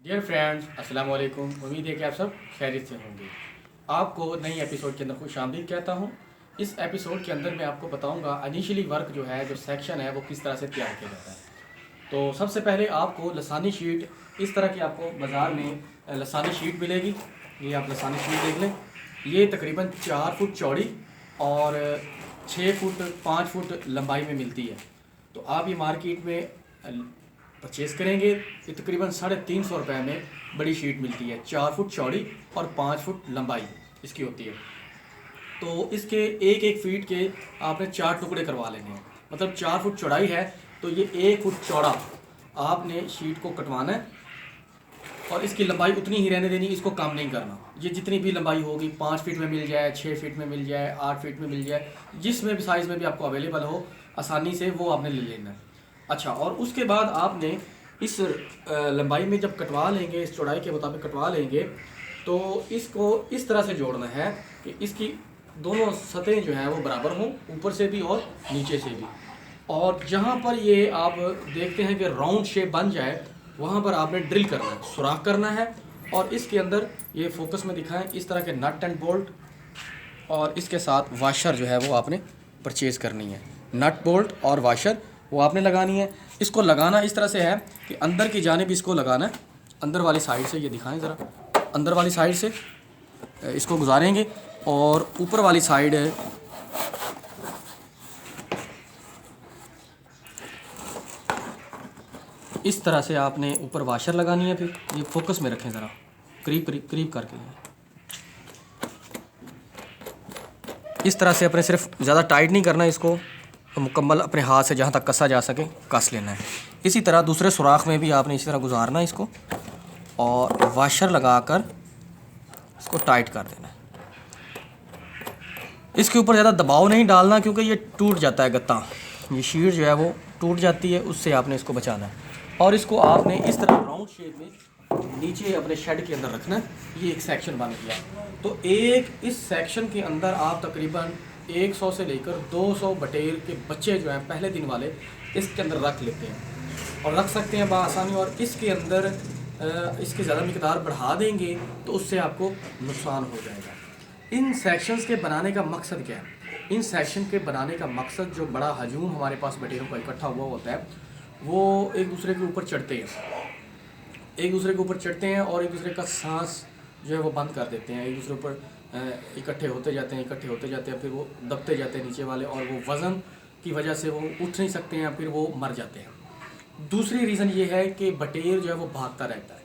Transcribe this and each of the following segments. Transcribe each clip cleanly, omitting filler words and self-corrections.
Dear friends, अस्सलाम वालेकुम। उम्मीद है कि आप सब खैरियत से होंगे। आपको नई एपिसोड के अंदर खुश आमदीद कहता हूँ। इस एपिसोड के अंदर मैं आपको बताऊँगा इनिशियली वर्क जो है, जो सेक्शन है, वो किस तरह से तैयार किया जाता है। तो सबसे पहले आपको लसानी शीट, इस तरह की आपको बाज़ार में लसानी शीट मिलेगी। ये आप लसानी शीट देख लें। ये तकरीबन 4 फुट चौड़ी और 6 फुट 5 फुट लंबाई में मिलती है। तो आप ये मार्केट में परचेज़ करेंगे। ये तकरीबन 350 रुपये में बड़ी शीट मिलती है। 4 फुट चौड़ी और 5 फुट लंबाई इसकी होती है। तो इसके एक एक फीट के आपने 4 टुकड़े करवा लेने हैं। मतलब 4 फुट चौड़ाई है तो ये 1 फुट चौड़ा आपने शीट को कटवाना है और इसकी लंबाई उतनी ही रहने देनी, इसको कम नहीं करना। ये जितनी भी लंबाई होगी, 5 फीट में मिल जाए, 6 फीट में मिल जाए, 8 फीट में मिल जाए, जिसमें भी साइज़ में भी आपको अवेलेबल हो आसानी से वो आपने ले लेना है। अच्छा, और उसके बाद आपने इस लंबाई में जब कटवा लेंगे, इस चौड़ाई के मुताबिक कटवा लेंगे, तो इसको इस तरह से जोड़ना है कि इसकी दोनों सतहें जो हैं वो बराबर हों, ऊपर से भी और नीचे से भी। और जहाँ पर ये आप देखते हैं कि राउंड शेप बन जाए, वहाँ पर आपने ड्रिल करना है, सुराख करना है। और इसके अंदर ये फोकस में दिखाएं, इस तरह के नट एंड बोल्ट और इसके साथ वाशर जो है वो आपने परचेज़ करनी है। नट बोल्ट और वाशर वो आपने लगानी है। इसको लगाना इस तरह से है कि अंदर की जानिब इसको लगाना है, अंदर वाली साइड से। ये दिखाएं ज़रा, अंदर वाली साइड से इसको गुजारेंगे और ऊपर वाली साइड इस तरह से आपने ऊपर वाशर लगानी है। फिर ये फोकस में रखें ज़रा, करीब करीब करीब करके। इस तरह से अपने सिर्फ ज़्यादा टाइट नहीं करना, इसको मुकम्मल अपने हाथ से जहाँ तक कसा जा सके कस लेना है। इसी तरह दूसरे सुराख में भी आपने इसी तरह गुजारना है इसको और वाशर लगाकर इसको टाइट कर देना है। इसके ऊपर ज़्यादा दबाव नहीं डालना क्योंकि ये टूट जाता है गत्ता, ये शीट जो है वो टूट जाती है, उससे आपने इसको बचाना है। और इसको आपने इस तरह राउंड शेप में नीचे अपने शेड के अंदर रखना है। ये एक सेक्शन बन गया। तो इस सेक्शन के अंदर आप तकरीबन 100 से लेकर 200 बटेर के बच्चे जो हैं पहले दिन वाले इसके अंदर रख लेते हैं और रख सकते हैं बआसानी। और इसके अंदर इसकी ज़्यादा मिकदार बढ़ा देंगे तो उससे आपको नुकसान हो जाएगा। इन सेक्शंस के बनाने का मकसद क्या है? इन सेक्शन के बनाने का मकसद, जो बड़ा हजूम हमारे पास बटेरों का इकट्ठा हुआ होता है, वो एक दूसरे के ऊपर चढ़ते हैं, एक दूसरे के ऊपर चढ़ते हैं और एक दूसरे का सांस जो है वो बंद कर देते हैं। एक दूसरे ऊपर इकट्ठे होते जाते हैं, इकट्ठे होते जाते हैं, फिर वो दबते जाते हैं नीचे वाले, और वो वज़न की वजह से वो उठ नहीं सकते हैं, फिर वो मर जाते हैं। दूसरी रीज़न ये है कि बटेर जो है वो भागता रहता है,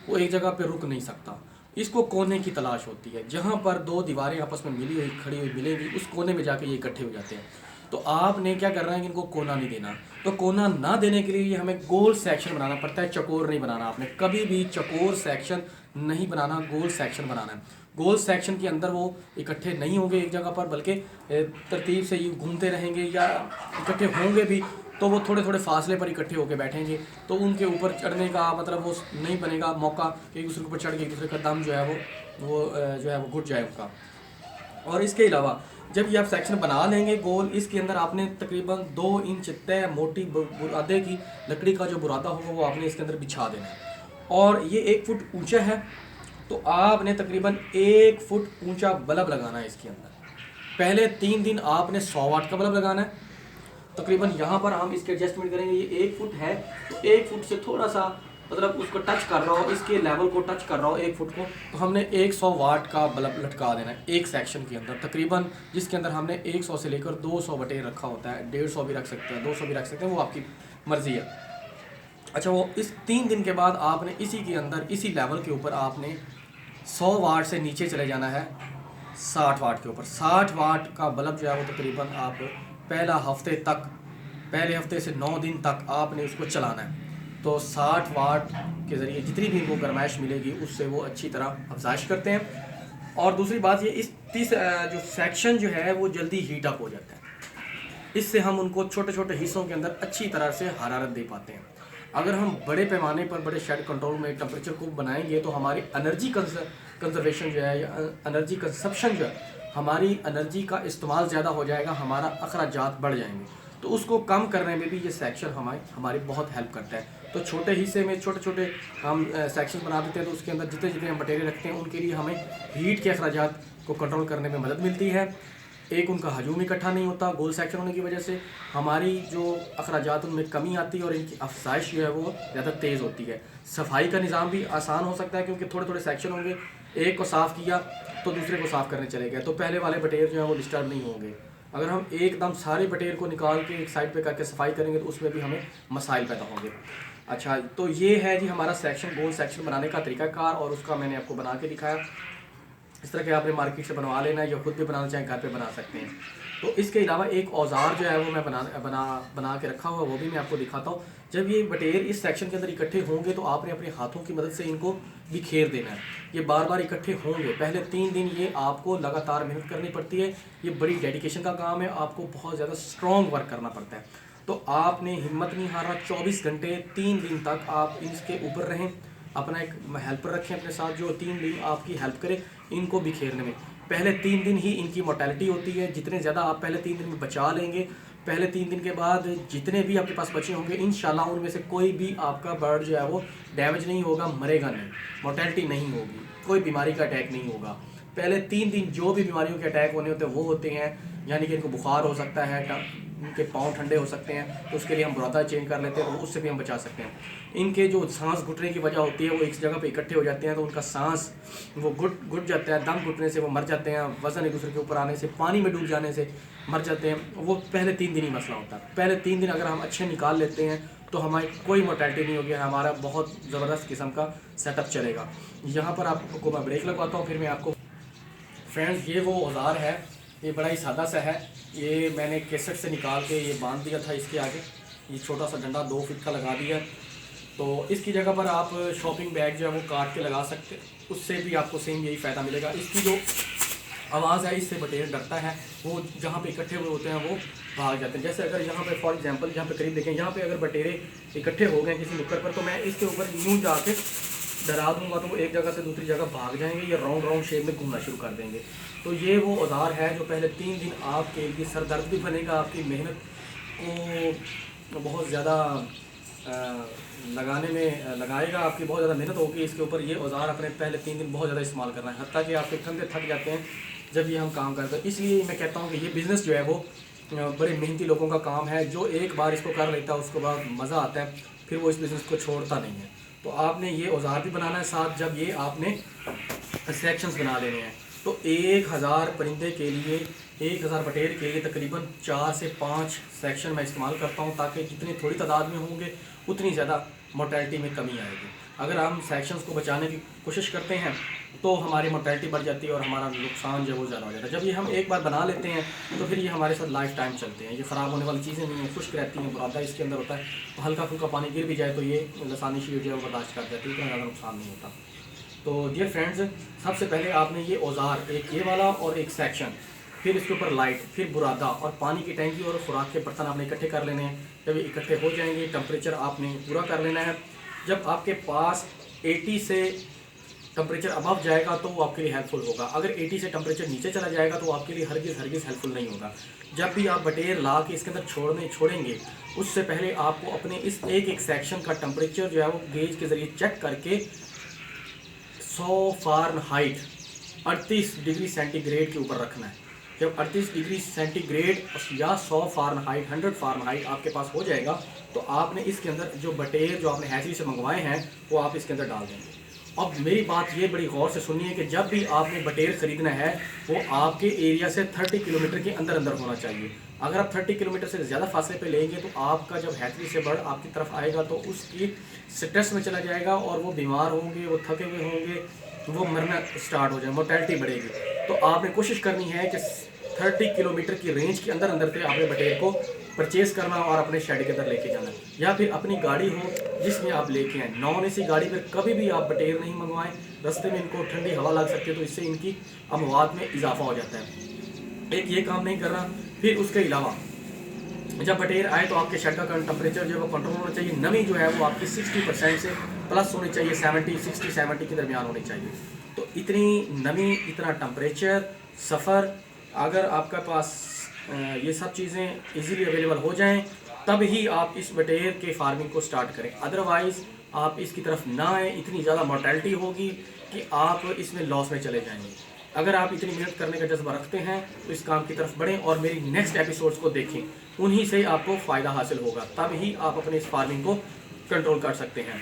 वो एक जगह पे रुक नहीं सकता। इसको कोने की तलाश होती है, जहाँ पर दो दीवारें आपस में मिली हुई खड़ी हुई मिलेंगी, उस कोने में जाके ये इकट्ठे हो जाते हैं। तो आपने क्या करना है कि इनको कोना नहीं देना। तो कोना ना देने के लिए ये हमें गोल सेक्शन बनाना पड़ता है, चकोर नहीं बनाना। आपने कभी भी चकोर सेक्शन नहीं बनाना, गोल सेक्शन बनाना है। गोल सेक्शन के अंदर वो इकट्ठे नहीं होंगे एक जगह पर, बल्कि तरतीब से ये घूमते रहेंगे, या इकट्ठे होंगे भी तो वो थोड़े थोड़े फासले पर इकट्ठे होकर बैठेंगे। तो उनके ऊपर चढ़ने का मतलब वो नहीं बनेगा मौका कि एक दूसरे के ऊपर चढ़ के एक दूसरे का दम जो है वो जो है वो घुट जाए उनका। और इसके अलावा जब ये आप सेक्शन बना लेंगे गोल, इसके अंदर आपने तकरीबन 2 इंच तय मोटी बुरादे की लकड़ी का जो बुरादा होगा वो आपने इसके अंदर बिछा देना है। और ये 1 फुट ऊंचा है, तो आपने तकरीबन 1 फुट ऊंचा बल्ब लगाना है इसके अंदर। पहले 3 दिन आपने 100 वाट का बल्ब लगाना है। तकरीबन यहाँ पर हम इसके एडजस्टमेंट करेंगे, ये 1 फुट है तो 1 फुट से थोड़ा सा मतलब उसको टच कर रहा हो, इसके लेवल को टच कर रहा हो 1 फुट को, तो हमने 100 वाट का बल्ब लटका देना है एक सेक्शन के अंदर तकरीबन, जिसके अंदर हमने 100 से लेकर 200 बटेर रखा होता है। 150 भी रख सकते हैं, 200 भी रख सकते हैं, वो आपकी मर्ज़ी है। अच्छा, वो इस 3 दिन के बाद आपने इसी के अंदर इसी लेवल के ऊपर आपने 100 वाट से नीचे चले जाना है 60 वाट के ऊपर। 60 वाट का बल्ब जो है वो तकरीबन आप पहले हफ्ते से 9 दिन तक आपने उसको चलाना है। तो 60 वाट के ज़रिए जितनी भी इनको गर्माइश मिलेगी उससे वो अच्छी तरह अफजाइश करते हैं। और दूसरी बात ये, जो सेक्शन जो है वो जल्दी हीट अप हो जाता है। इससे हम उनको छोटे छोटे हिस्सों के अंदर अच्छी तरह से हरारत दे पाते हैं। अगर हम बड़े पैमाने पर बड़े शेड कंट्रोल में टेम्परेचर को बनाएंगे तो हमारी एनर्जी कंजर्वेशन जो है, या एनर्जी कंजप्शन जो है, हमारी एनर्जी का इस्तेमाल ज़्यादा हो जाएगा, हमारा अखराजात बढ़ जाएंगे। तो उसको कम करने में भी ये सेक्शन हमारी बहुत हेल्प करता है। तो छोटे हिस्से में छोटे छोटे हम सेक्शन बना देते हैं, तो उसके अंदर जितने जितने हम मटेरियल रखते हैं उनके लिए हमें हीट के अखराजात को कंट्रोल करने में मदद मिलती है। एक उनका हजूम इकट्ठा नहीं होता, गोल सेक्शन होने की वजह से हमारी जो अखराजात उनमें कमी आती है और इनकी अफसाइश जो है वो ज़्यादा तेज़ होती है। सफाई का निज़ाम भी आसान हो सकता है क्योंकि थोड़े थोड़े सेक्शन होंगे, एक को साफ़ किया तो दूसरे को साफ़ करने चले गए, तो पहले वाले बटेर जो है वो डिस्टर्ब नहीं होंगे। अगर हम एकदम सारे बटेर को निकाल के एक साइड पे करके सफाई करेंगे तो उसमें भी हमें मसाइल पैदा होंगे। अच्छा, तो ये है जी हमारा सेक्शन, गोल सेक्शन बनाने का तरीकाकार, और उसका मैंने आपको बना के दिखाया। इस तरह के आपने मार्केट से बनवा लेना है या खुद भी बनाना चाहें घर पे बना सकते हैं। तो इसके अलावा एक औजार जो है वो मैं बना के रखा हुआ, वो भी मैं आपको दिखाता हूँ। जब ये बटेर इस सेक्शन के अंदर इकट्ठे होंगे तो आपने अपने हाथों की मदद से इनको बिखेर देना है। ये बार बार इकट्ठे होंगे, पहले 3 दिन ये आपको लगातार मेहनत करनी पड़ती है। ये बड़ी डेडिकेशन का काम है, आपको बहुत ज़्यादा स्ट्रॉन्ग वर्क करना पड़ता है। तो आपने हिम्मत नहीं हारना, 24 घंटे 3 दिन तक आप इसके ऊपर रहें। अपना एक हेल्पर रखें अपने साथ जो 3 दिन आपकी हेल्प करे इनको बिखेरने में। पहले 3 दिन ही इनकी मोर्टेलिटी होती है, जितने ज़्यादा आप पहले 3 दिन में बचा लेंगे, पहले 3 दिन के बाद जितने भी आपके पास बचे होंगे इंशाल्लाह उनमें से कोई भी आपका बर्ड जो है वो डैमेज नहीं होगा, मरेगा नहीं, मोर्टेलिटी नहीं होगी, कोई बीमारी का अटैक नहीं होगा। पहले 3 दिन जो भी बीमारियों के अटैक होने होते हैं वो होते हैं, यानी कि इनको बुखार हो सकता है, इनके पाँव ठंडे हो सकते हैं, तो उसके लिए हम बुरादा चेंज कर लेते हैं, तो उससे भी हम बचा सकते हैं। इनके जो सांस घुटने की वजह होती है वो एक जगह पे इकट्ठे हो जाते हैं, तो उनका सांस वो घुट जाता है, दम घुटने से वो मर जाते हैं, वज़न एक दूसरे के ऊपर आने से, पानी में डूब जाने से मर जाते हैं। वो पहले 3 दिन ही मसला होता है। पहले 3 दिन अगर हम अच्छे निकाल लेते हैं तो हमारी कोई मोर्टेलिटी नहीं होगी, हमारा बहुत ज़बरदस्त किस्म का सेटअप चलेगा। यहाँ पर आपको मैं ब्रेक लगवाता हूँ, फिर मैं आपको फ्रेंड्स ये वो औजार है, ये बड़ा ही सादा सा है। ये मैंने केसट से निकाल के ये बांध दिया था इसके आगे, ये छोटा सा डंडा 2 फीट का लगा दिया। तो इसकी जगह पर आप शॉपिंग बैग जो है वो काट के लगा सकते हैं, उससे भी आपको सेम यही फ़ायदा मिलेगा। इसकी जो आवाज़ है इससे बटेर डरता है, वो जहाँ पे इकट्ठे हुए होते हैं वो भाग जाते हैं। जैसे अगर यहाँ पे फॉर एग्जांपल यहाँ पे करीब देखें, यहाँ पे अगर बटेरे इकट्ठे हो गए किसी नुक्कड़ पर, तो मैं इसके ऊपर यूँ जाके डरा दूंगा तो वो एक जगह से दूसरी जगह भाग जाएंगे या राउंड शेप में घूमना शुरू कर देंगे। तो ये वो औजार है जो पहले 3 दिन आपके लिए सरदर्द भी बनेगा, आपकी मेहनत को बहुत ज़्यादा लगाने में लगाएगा, आपकी बहुत ज़्यादा मेहनत होगी इसके ऊपर। ये औजार अपने पहले 3 दिन बहुत ज़्यादा इस्तेमाल करना है, हत्ता कि आपके कंधे थक जाते हैं जब ये हम काम करते हैं। इसलिए मैं कहता हूँ कि ये बिज़नेस जो है वो बड़े मेहनती लोगों का काम है, जो एक बार इसको कर लेता है उसके बाद मज़ा आता है, फिर वो इस बिज़नेस को छोड़ता नहीं है। तो आपने ये औजार भी बनाना है साथ, जब ये आपने सेक्शंस बना लेने हैं। तो 1000 परिंदे के लिए, 1000 बटेर के लिए तकरीबन 4 से 5 सेक्शन मैं इस्तेमाल करता हूँ, ताकि जितनी थोड़ी तादाद में होंगे उतनी ज़्यादा मोर्टेलिटी में कमी आएगी। अगर हम सेक्शंस को बचाने की कोशिश करते हैं तो हमारी मोर्टेलिटी बढ़ जाती है और हमारा नुकसान जो है वो ज़्यादा हो जाता है। जब ये हम एक बार बना लेते हैं तो फिर ये हमारे साथ लाइफ टाइम चलते हैं, ये ख़राब होने वाली चीज़ें नहीं हैं, खुश्क रहती हैं, बुरादा इसके अंदर होता है, तो हल्का फुल्का पानी गिर भी जाए तो ये लसानी शीट जो है वो बर्दाश्त कर जाती है, इतना ज़्यादा नुकसान नहीं होता। तो डियर फ्रेंड्स, सबसे पहले आपने ये औजार, एक ये वाला और एक सेक्शन, फिर इसके ऊपर लाइट, फिर बुरादा और पानी की टैंकी और खुराक के बर्तन आपने इकट्ठे कर लेने हैं। जब ये इकट्ठे हो जाएंगे, टेम्परेचर आपने पूरा कर लेना है। जब आपके पास 80 से टेम्परेचर अबव जाएगा तो वो आपके लिए हेल्पफुल होगा। अगर 80 से टेम्परेचर नीचे चला जाएगा तो वो आपके लिए हरगिज़ हेल्पफुल नहीं होगा। जब भी आप बटेर ला के इसके अंदर छोड़ेंगे, उससे पहले आपको अपने इस एक सेक्शन का टेम्परेचर जो है वो गेज के ज़रिए चेक करके 100 फ़ारेनहाइट 38 डिग्री सेंटीग्रेड के ऊपर रखना है। जब 38 डिग्री सेंटीग्रेड या 100 फ़ारेनहाइट 100 फ़ारेनहाइट आपके पास हो जाएगा तो आपने इसके अंदर जो बटेर जो आपने हैचरी से मंगवाए हैं वो आप इसके अंदर डाल देंगे। अब मेरी बात ये बड़ी गौर से सुनिए कि जब भी आपने बटेर ख़रीदना है वो आपके एरिया से 30 किलोमीटर के अंदर होना चाहिए। अगर आप 30 किलोमीटर से ज़्यादा फासले पे लेंगे तो आपका जब हैचरी से बर्ड आपकी तरफ आएगा तो उसकी स्ट्रेस में चला जाएगा और वो बीमार होंगे, वो थके हुए होंगे, वो मरना स्टार्ट हो जाए, मोर्टेलिटी बढ़ेगी। तो आपने कोशिश करनी है कि 30 किलोमीटर की रेंज के अंदर पे आपने बटेर को परचेज़ करना और अपने शेड के अंदर लेके जाना, या फिर अपनी गाड़ी हो जिसमें आप लेके आएँ। नॉन एसी गाड़ी पर कभी भी आप बटेर नहीं मंगवाएं, रास्ते में इनको ठंडी हवा लग सकती है तो इससे इनकी अमवात में इजाफा हो जाता है। एक ये काम नहीं करना। फिर उसके अलावा जब बटेर आए तो आपके शेड का टेम्परेचर जो है वो कंट्रोल होना चाहिए। नमी जो है वो आपकी 60% से प्लस होनी चाहिए, 60-70 के दरमियान होनी चाहिए। तो इतनी नमी, इतना टेम्परेचर, सफ़र, अगर आपका पास ये सब चीज़ें इजीली अवेलेबल हो जाएं, तब ही आप इस बटेर के फार्मिंग को स्टार्ट करें। अदरवाइज़ आप इसकी तरफ ना आए, इतनी ज़्यादा मोर्टेलिटी होगी कि आप इसमें लॉस में चले जाएंगे। अगर आप इतनी मेहनत करने का जज्बा रखते हैं तो इस काम की तरफ बढ़ें और मेरी नेक्स्ट एपिसोड्स को देखें, उन्हीं से आपको फ़ायदा हासिल होगा, तब ही आप अपने इस फार्मिंग को कंट्रोल कर सकते हैं।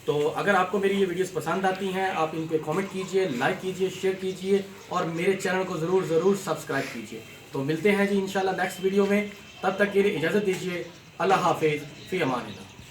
तो अगर आपको मेरी ये वीडियोस पसंद आती हैं, आप इन पे कमेंट कीजिए, लाइक कीजिए, शेयर कीजिए और मेरे चैनल को ज़रूर सब्सक्राइब कीजिए। तो मिलते हैं जी इंशाल्लाह नेक्स्ट वीडियो में, तब तक के लिए इजाज़त दीजिए। अल्लाह हाफिज़, फ़ी अमान अल्लाह।